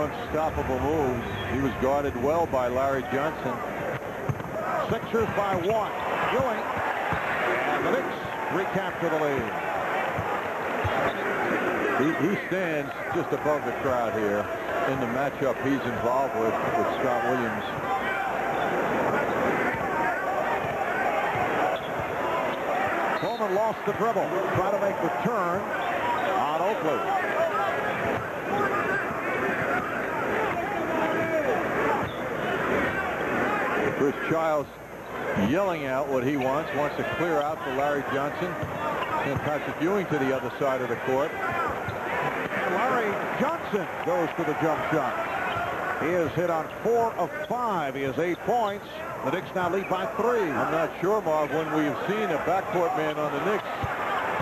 unstoppable moves. He was guarded well by Larry Johnson. Sixers by 1. Ewing. And the Knicks recapture the lead. He stands just above the crowd here in the matchup he's involved with Scott Williams. Coleman lost the dribble. Try to make the turn on Oakley. Chris Childs yelling out what he wants to clear out for Larry Johnson. And Patrick Ewing to the other side of the court. Larry Johnson goes for the jump shot. He is hit on 4 of 5. He has 8 points. The Knicks now lead by 3. I'm not sure, Marv, when we've seen a backcourt man on the Knicks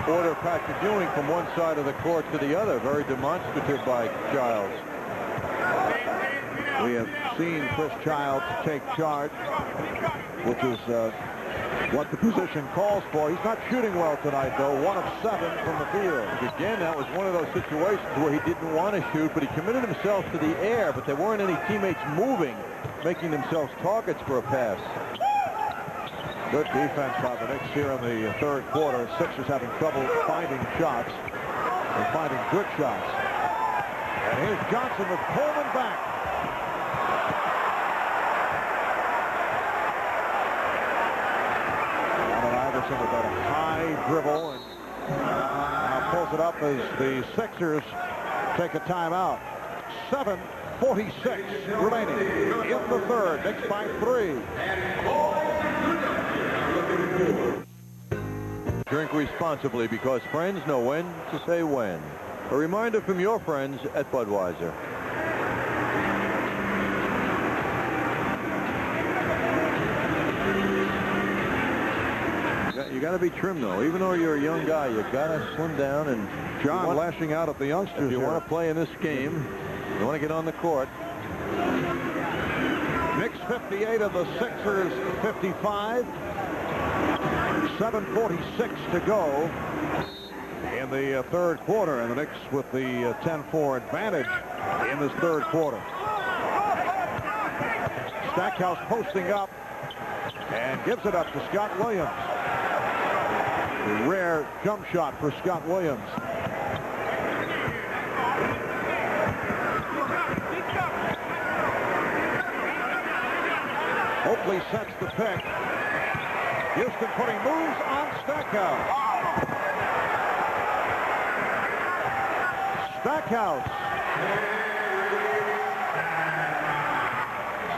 order Patrick Ewing from one side of the court to the other. Very demonstrative by Childs. We have seen Chris Childs take charge, which is what the position calls for. He's not shooting well tonight, though. 1 of 7 from the field. Again, that was one of those situations where he didn't want to shoot, but he committed himself to the air, but there weren't any teammates moving, making themselves targets for a pass. Good defense by the Knicks here in the third quarter. Sixers having trouble finding shots and finding good shots. And here's Johnson with Coleman back. Allen Iverson with that high dribble and now pulls it up as the Sixers take a timeout. 7:46 remaining in the third. Knicks by 3. Drink responsibly, because friends know when to say when. A reminder from your friends at Budweiser. You got to be trim, though. Even though you're a young guy, you got to slim down. And John lashing out at the youngsters. If you want to play in this game, you want to get on the court. Knicks 58 of the Sixers 55. 7:46 to go in the third quarter, and the Knicks with the 10-4 advantage in this third quarter. Stackhouse posting up and gives it up to Scott Williams. A rare jump shot for Scott Williams. Oakley sets the pick. Houston putting moves on Stackhouse. Stackhouse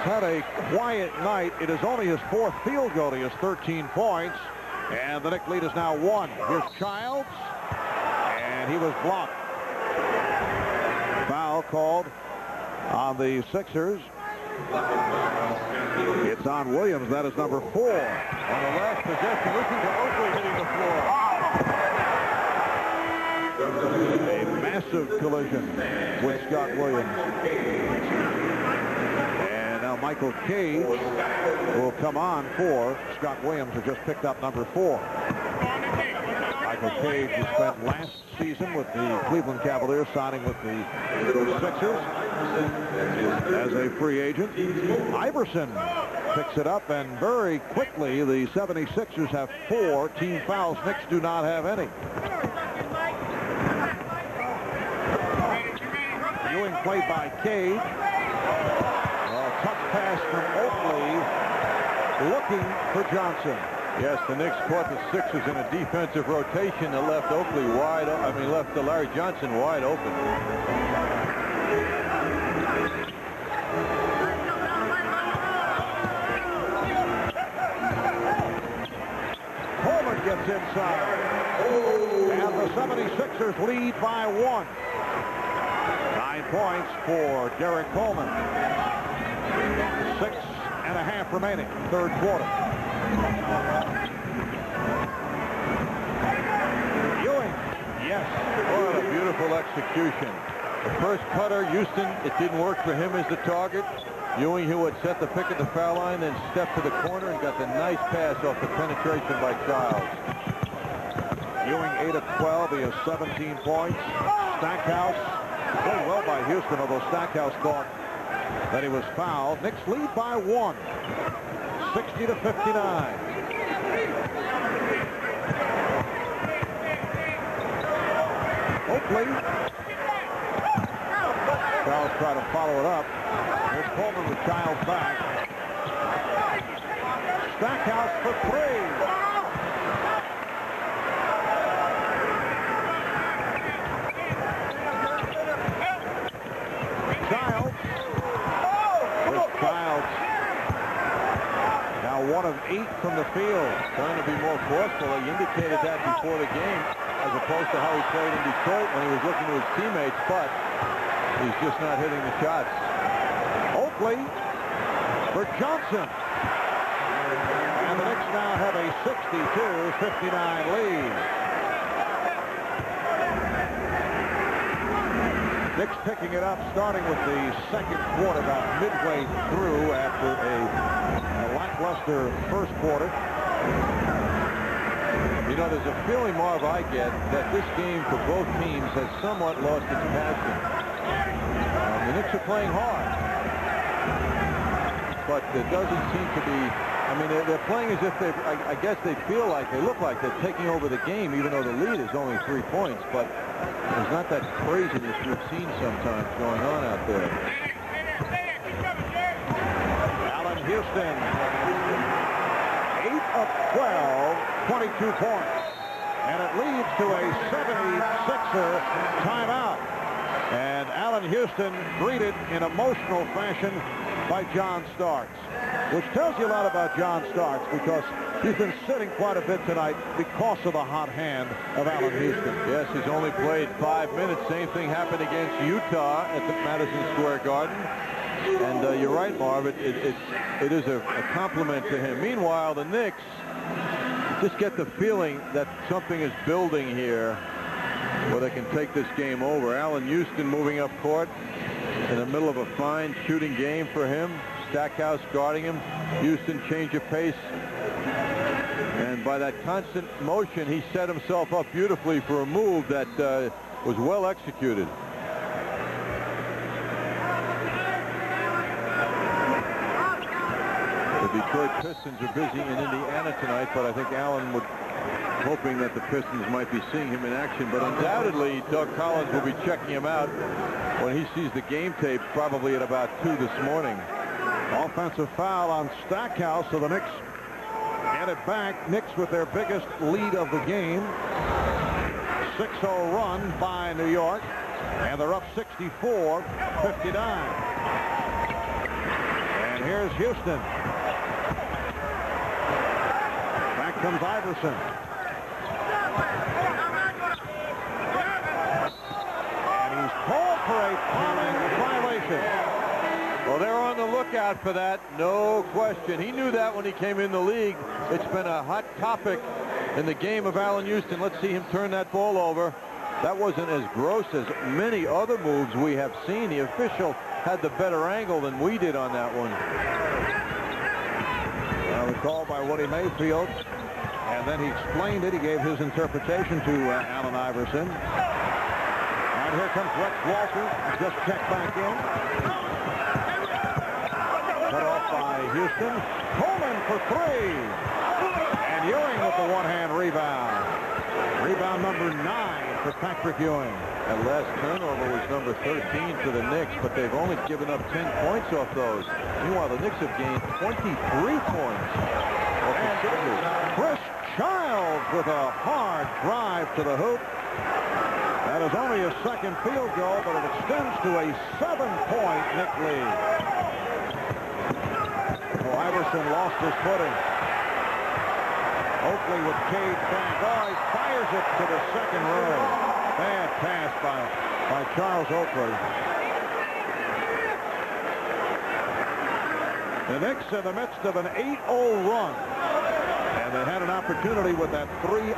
had a quiet night. It is only his 4th field goal. He has 13 points. And the Knicks lead is now 1. Here's Childs. And he was blocked. Foul called on the Sixers. It's on Williams. That is number 4. On the last possession, listen to Oakley hitting the floor. A massive collision with Scott Williams. And now Michael Cage will come on for Scott Williams, who just picked up number 4. Michael Cage, who spent last season with the Cleveland Cavaliers, signing with the Sixers as a free agent. Iverson picks it up, and very quickly the 76ers have 4 team fouls. Knicks do not have any. Ewing played by Cage. Tough pass from Oakley, looking for Johnson. Yes, the Knicks caught the Sixers in a defensive rotation that left Oakley wide open. I mean, left Larry Johnson wide open. Coleman gets inside. And the 76ers lead by 1. 9 points for Derek Coleman. 6.5 remaining, third quarter. Ewing, yes. What a beautiful execution. The first cutter, Houston, it didn't work for him as the target. Ewing, who had set the pick at the foul line, then stepped to the corner and got the nice pass off the penetration by Childs. Ewing 8 of 12. He has 17 points. Stackhouse Played well by Houston, although Stackhouse thought that he was fouled. Knicks lead by 1, 60-59. Oakley. Charles try to follow it up. Here's Coleman with Childs back. Stackhouse for 3. Childs. Here's Childs. Now 1 of 8 from the field. Trying to be more forceful. He indicated that before the game, as opposed to how he played in Detroit when he was looking to his teammates, but he's just not hitting the shots. Oakley for Johnson. And the Knicks now have a 62-59 lead. Knicks picking it up, starting with the second quarter, about midway through after a lackluster first quarter. You know, there's a feeling, Marv, I get that this game for both teams has somewhat lost its passion. The Knicks are playing hard, but there doesn't seem to be. I mean, they're playing as if they. I guess they feel like they look like they're taking over the game, even though the lead is only 3 points. But there's not that craziness we've seen sometimes going on out there. Allen Houston, 8 of 12, 22 points, and it leads to a 76er timeout. And Allen Houston greeted in emotional fashion by John Starks, which tells you a lot about John Starks, because he's been sitting quite a bit tonight because of the hot hand of Allen Houston. Yes, he's only played 5 minutes. Same thing happened against Utah at the Madison Square Garden. And you're right, Marv, it is a compliment to him. Meanwhile, the Knicks just get the feeling that something is building here where they can take this game over. Allen Houston moving up court in the middle of a fine shooting game for him. Stackhouse guarding him. Houston change of pace. And by that constant motion, he set himself up beautifully for a move that was well executed. The Detroit Pistons are busy in Indiana tonight, but I think Allen would hoping that the Pistons might be seeing him in action. But undoubtedly, Doug Collins will be checking him out when he sees the game tape, probably at about 2 this morning. Offensive foul on Stackhouse, so the Knicks get it back. Knicks with their biggest lead of the game. 6-0 run by New York, and they're up 64-59. And here's Houston. Back comes Iverson. And he's called for a fouling violation. Well, they're on the lookout for that, no question. He knew that when he came in the league. It's been a hot topic in the game of Allen Houston. Let's see him turn that ball over. That wasn't as gross as many other moves we have seen. The official had the better angle than we did on that one. Well, the call by Woody Mayfield, and then he explained it. He gave his interpretation to Allen Iverson. And here comes Rex Walters. Just checked back in. Cut off by Houston. Coleman for 3. And Ewing with the one-hand rebound. Rebound number 9 for Patrick Ewing. That last turnover was number 13 for the Knicks, but they've only given up 10 points off those. Meanwhile, the Knicks have gained 23 points. And Chris Childs with a hard drive to the hoop. That is only his second field goal, but it extends to a 7-point Knick lead. So Iverson lost his footing. Oakley with Cage back. Oh, he fires it to the second row. Bad pass by Charles Oakley. The Knicks in the midst of an 8-0 run. And they had an opportunity with that 3 on